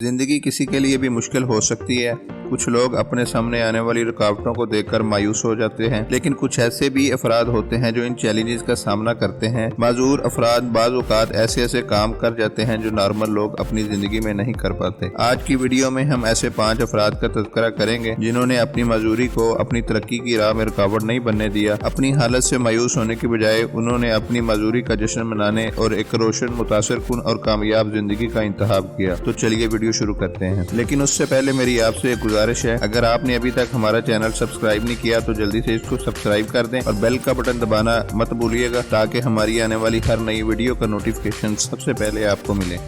जिंदगी किसी के लिए भी मुश्किल हो सकती है। कुछ लोग अपने सामने आने वाली रुकावटों को देखकर मायूस हो जाते हैं, लेकिन कुछ ऐसे भी अफराद होते हैं जो इन चैलेंजेस का सामना करते हैं। माजूर अफराद बाज़ औक़ात ऐसे काम कर जाते हैं जो नॉर्मल लोग अपनी जिंदगी में नहीं कर पाते। आज की वीडियो में हम ऐसे 5 अफराद का तज़किरा करेंगे जिन्होंने अपनी माजूरी को अपनी तरक्की की राह में रुकावट नहीं बनने दिया। अपनी हालत से मायूस होने के बजाय उन्होंने अपनी माजूरी का जश्न मनाने और एक रोशन, मुतासिरकुन और कामयाब जिंदगी का इंतखाब किया। तो चलिए वीडियो शुरू करते हैं, लेकिन उससे पहले मेरी आपसे एक गुजारिश है, अगर आपने अभी तक हमारा चैनल सब्सक्राइब नहीं किया तो जल्दी से इसको सब्सक्राइब कर दें और बेल का बटन दबाना मत भूलिएगा ताकि हमारी आने वाली हर नई वीडियो का नोटिफिकेशन सबसे पहले आपको मिले।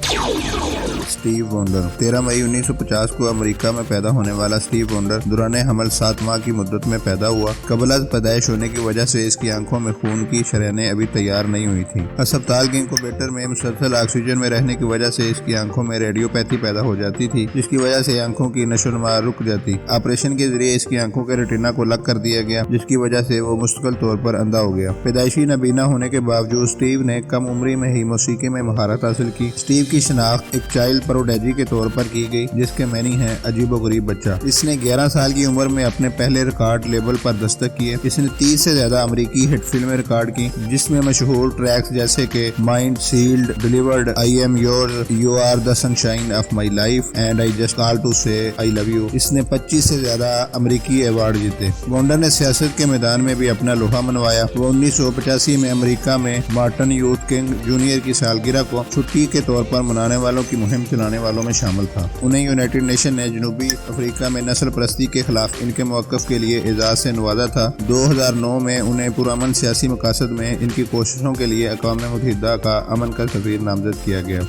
स्टीव वंडर 13 मई 1950 को अमेरिका में पैदा होने वाला स्टीव वंडर दौरान हमल 7 माह की मुद्दत में पैदा हुआ। कबल अज़ पैदाइश होने की वजह से इसकी आंखों में खून की शरेनें अभी तैयार नहीं हुई थी। अस्पताल के इंक्यूबेटर में मुसलसल ऑक्सीजन में रहने की वजह से इसकी आंखों में रेडियोपैथी पैदा हो जाती थी, जिसकी वजह से आंखों की नशोनुमा रुक जाती। ऑपरेशन के जरिए इसकी आंखों के रेटिना को अलग कर दिया गया, जिसकी वजह से वो मुस्तकिल तौर पर अंधा हो गया। पैदाइशी नबीना होने के बावजूद स्टीव ने कम उम्री में ही मौसीकी में महारत हासिल की। स्टीव की शनाख्त एक चाइल्ड प्रोडेजी के तौर पर की गई, जिसके मैनी है अजीबोगरीब बच्चा। इसने 11 साल की उम्र में अपने पहले रिकॉर्ड लेबल पर दस्तक किए। इसने 30 से ज्यादा अमेरिकी हिट फिल्में रिकॉर्ड की, जिसमें मशहूर ट्रैक्स जैसे कि signed, sealed, delivered, I am your, you are the sunshine of my life and I just call to say I love you. इसने 25 से ज्यादा अमेरिकी अवार्ड जीते। वंडर ने सियासत के मैदान में भी अपना लोहा मनवाया। वो 1985 में अमेरिका में मार्टिन यूथ किंग जूनियर की सालगिरह को छुट्टी के तौर पर मनाने वालों की मुहिम चलाने वालों में शामिल था। उन्हें यूनाइटेड नेशन ने जनूबी अफ्रीका में नस्ल परस्ती के खिलाफ इनके मौक़िफ़ के लिए एजाज से नवाजा था। 2009 में उन्हें पुरअमन सियासी मकासद में इनकी कोशिशों के लिए अक़वाम मुत्तहिदा का अमन का सफ़ीर नामज़द किया गया।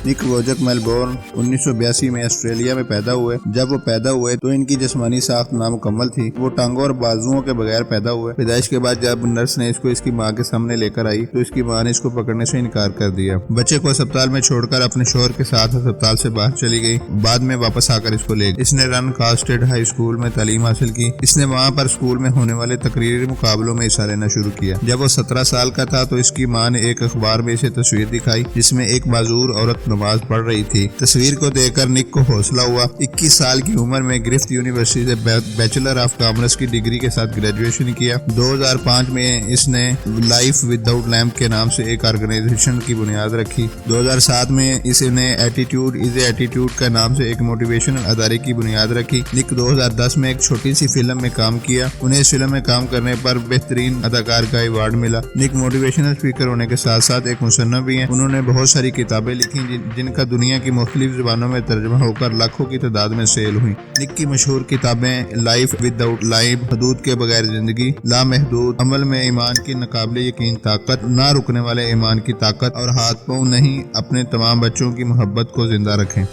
निक वोजक मेलबोर्न 1982 में ऑस्ट्रेलिया में पैदा हुए। जब वो पैदा हुए तो इनकी जिस्मानी साख्त नामुकम्मल थी। वो टांगों और बाजुओं के बगैर पैदा हुए। पैदाइश के बाद जब नर्स ने इसको इसकी माँ के सामने लेकर आई तो इसकी माँ ने इसको पकड़ने से इनकार कर दिया। बच्चे को अस्पताल में छोड़कर अपने शोहर के साथ अस्पताल से बाहर चली गई। बाद में वापस आकर इसको ले गई। इसने रन कास्ट स्टेट हाई स्कूल में तालीम हासिल की। इसने वहाँ पर स्कूल में होने वाले तकरीरी मुकाबलों में हिस्सा लेना शुरू किया। जब वो 17 साल का था तो इसकी माँ ने एक अखबार में इसे तस्वीर दिखाई, जिसमें एक माजूर औरत नमाज पढ़ रही थी। तस्वीर को देखकर निक को हौसला हुआ। 21 साल की उम्र में ग्रिफ्थ यूनिवर्सिटी से बैचलर ऑफ कॉमर्स की डिग्री के साथ ग्रेजुएशन किया। 2005 में इसने लाइफ विदाउट लैम्प के नाम से एक ऑर्गेनाइजेशन की बुनियाद रखी। 2007 में इसने एटीट्यूड इज एटीट्यूड का नाम से एक मोटिवेशनल अदारे की बुनियाद रखी। निक 2010 में एक छोटी सी फिल्म में काम किया। उन्हें इस फिल्म में काम करने पर बेहतरीन अदाकार का अवार्ड मिला। निक मोटिवेशनल स्पीकर होने के साथ साथ एक मुसन्निफ भी हैं। उन्होंने बहुत सारी किताबें लिखी जिनका दुनिया की मुख्तलिफ ज़ुबानों में तर्जुमा होकर लाखों की तादाद में सेल हुई। निक की मशहूर किताबें लाइफ विदाउट लाइफ, हदूद के बगैर जिंदगी, लामहदूद, अमल में ईमान की नाकाबिले यकीन ताकत, ना रुकने वाले ईमान की ताकत और हाथ पांव नहीं अपने तमाम बच्चों की मोहब्बत को जिंदा रखें।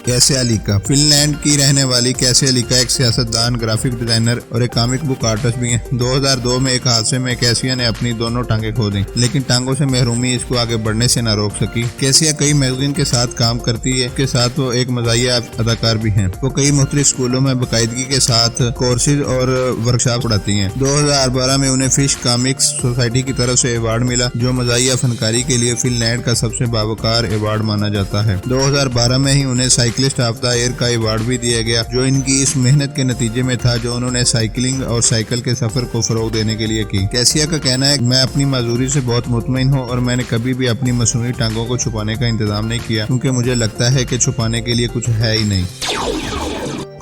कैसे अलीका फिनलैंड की रहने वाली कैसे अलीका एक सियासतदान, ग्राफिक डिजाइनर और एक कॉमिक बुक आर्टिस्ट भी हैं। 2002 में एक हादसे में कैसिया ने अपनी दोनों टांगें खो दी, लेकिन टांगों से महरूमी इसको आगे बढ़ने से न रोक सकी। कैसिया कई मैगजीन के साथ काम करती है। इसके साथ वो एक मज़ाहिया अदाकार भी हैं। वो कई मुख्तलिफ स्कूलों में बाकायदगी के साथ कोर्सेज और वर्कशॉप पढ़ाती हैं। 2012 में उन्हें फिश कॉमिक्स सोसाइटी की तरफ से अवार्ड मिला, जो मज़ाहिया फनकारी के लिए फिनलैंड का सबसे बावकार अवार्ड माना जाता है। 2012 में ही उन्हें साइकिलिस्ट ऑफ द ईयर का अवार्ड भी दिया गया, जो इनकी इस मेहनत के नतीजे में था जो उन्होंने साइकिलिंग और साइकिल के सफर को फरोग देने के लिए की। कैसिया का कहना है, मैं अपनी माजूरी से बहुत मुतमईन हूँ और मैंने कभी भी अपनी मसनूई टांगों को छुपाने का इंतजाम नहीं किया, क्योंकि मुझे लगता है कि छुपाने के लिए कुछ है ही नहीं।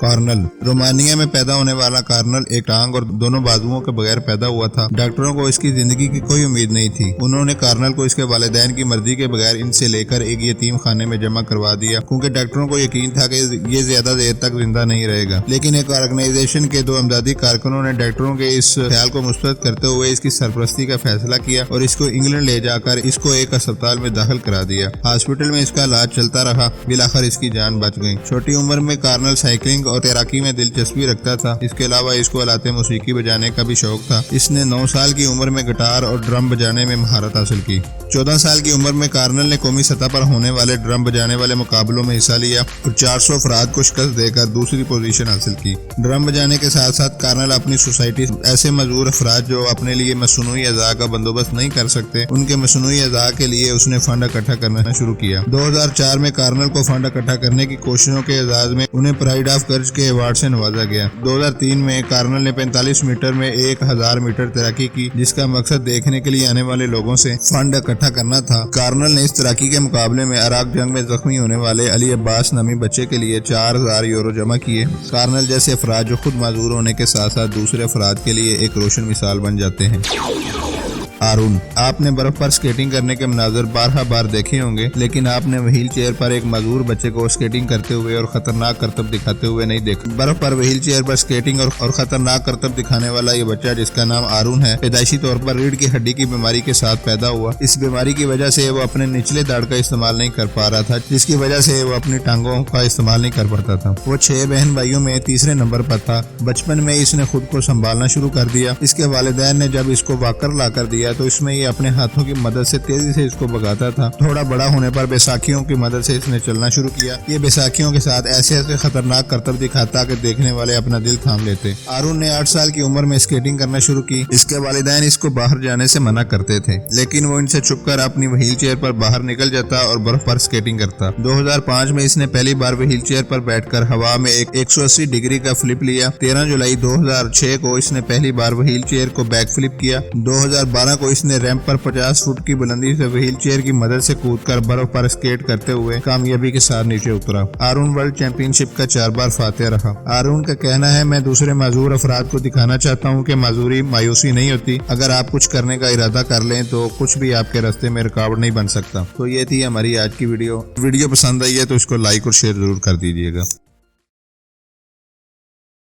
कार्नल रोमानिया में पैदा होने वाला कार्नल एक टांग और दोनों बाजुओं के बगैर पैदा हुआ था। डॉक्टरों को इसकी जिंदगी की कोई उम्मीद नहीं थी। उन्होंने कार्नल को इसके वालिदैन की मर्जी के बगैर इनसे लेकर एक यतीम खाने में जमा करवा दिया, क्योंकि डॉक्टरों को यकीन था कि ये ज्यादा देर तक जिंदा नहीं रहेगा। लेकिन एक ऑर्गेनाइजेशन के 2 अमदादी कारकुनों ने डॉक्टरों के इस ख्याल को मुस्तरद करते हुए इसकी सरपरस्ती का फैसला किया और इसको इंग्लैंड ले जाकर इसको एक अस्पताल में दाखिल करा दिया। हॉस्पिटल में इसका इलाज चलता रहा। बिलाखिर इसकी जान बच गई। छोटी उम्र में कार्नल साइकिलिंग اور تیراکی میں دلچسپی رکھتا تھا۔ اس کے علاوہ اس کو آلات موسیقی بجانے کا بھی شوق تھا۔ اس نے 9 سال کی عمر میں گٹار اور ڈرم بجانے میں مہارت حاصل کی۔ 14 سال کی عمر میں کارنل نے قومی سطح پر ہونے والے ڈرم بجانے والے مقابلوں میں حصہ لیا اور 400 افراد کو شکست دے کر دوسری پوزیشن حاصل کی۔ ڈرم بجانے کے ساتھ ساتھ کارنل اپنی سوسائٹی ایسے معذور افراد جو اپنے لیے مصنوعی اعضاء کا بندوبست نہیں کر سکتے، ان کے مصنوعی اعضاء کے لیے اس نے فنڈ اکٹھا کرنا شروع کیا۔ 2004 میں کارنل کو فنڈ اکٹھا کرنے کی کوششوں کے اعزاز میں انہیں پرائڈ آف کرج کے ایوارڈ سے نوازا گیا۔ 2003 میں کارنل نے 45 میٹر میں 1000 میٹر تیراکی کی، جس کا مقصد دیکھنے کے لیے آنے والے لوگوں سے فنڈ اکٹھا کرنا تھا۔ کارنل نے اس تیراکی کے مقابلے میں عراق جنگ میں زخمی ہونے والے علی عباس نامی بچے کے لیے 4000 یورو جمع کیے۔ کارنل جیسے افراد جو خود معذور ہونے کے ساتھ ساتھ دوسرے افراد کے لیے ایک روشن مثال بن جاتے ہیں۔ آرون، آپ نے برف پر سکیٹنگ کرنے کے مناظر بارہا بار دیکھے ہوں گے، لیکن آپ نے وہیل چیئر پر ایک معذور بچے کو سکیٹنگ کرتے ہوئے اور خطرناک کرتب دکھاتے ہوئے نہیں دیکھا۔ برف پر وہیل چیئر پر سکیٹنگ اور خطرناک کرتب دکھانے والا یہ بچہ، جس کا نام آرون ہے، پیدائشی طور پر ریڑھ کی ہڈی کی بیماری کے ساتھ پیدا ہوا۔ اس بیماری کی وجہ سے وہ اپنے نچلے داڑھ کا استعمال نہیں کر پا رہا تھا، جس کی وجہ سے وہ اپنی ٹانگوں کا استعمال نہیں کر پاتا تھا۔ وہ 6 بہن بھائیوں میں تیسرے نمبر پر تھا۔ بچپن میں اس نے خود کو سنبھالنا شروع کر دیا۔ اس کے والدین نے جب اس کو واکر لا کر دیا تو اس میں یہ اپنے ہاتھوں کی مدد سے تیزی سے اس کو بھگاتا تھا۔ تھوڑا بڑا ہونے پر بیساکھیوں کی مدد سے اس نے چلنا شروع کیا۔ یہ بیساکھیوں کے ساتھ ایسے خطرناک کرتب دکھاتا کہ دیکھنے والے اپنا دل تھام لیتے۔ آرون نے 8 سال کی عمر میں سکیٹنگ کرنا شروع کی۔ اس کے والدین اس کو باہر جانے سے منع کرتے تھے، لیکن وہ ان سے چھپ کر اپنی وہیل چیئر پر باہر نکل جاتا اور برف پر سکیٹنگ کرتا۔ 2005 میں اس نے پہلی بار وہیل چیئر پر بیٹھ کر ہوا میں ایک 180 ڈگری کا فلپ لیا۔ 13 جولائی 2006 کو اس نے پہلی بار وہیل چیئر کو بیک فلپ کیا۔ 2012 کو اس نے ریمپ پر 50 فٹ کی بلندی سے وہیل چیئر کی مدد سے کود کر برف پر سکیٹ کرتے ہوئے کامیابی کے ساتھ نیچے اترا۔ آرون ورلڈ چیمپئن شپ کا 4 بار فاتح رہا۔ آرون کا کہنا ہے، میں دوسرے معذور افراد کو دکھانا چاہتا ہوں کہ معذوری مایوسی نہیں ہوتی۔ اگر آپ کچھ کرنے کا ارادہ کر لیں تو کچھ بھی آپ کے راستے میں رکاوٹ نہیں بن سکتا۔ تو یہ تھی ہماری آج کی ویڈیو پسند آئی ہے تو اس کو لائک اور شیئر ضرور کر دیجیے گا۔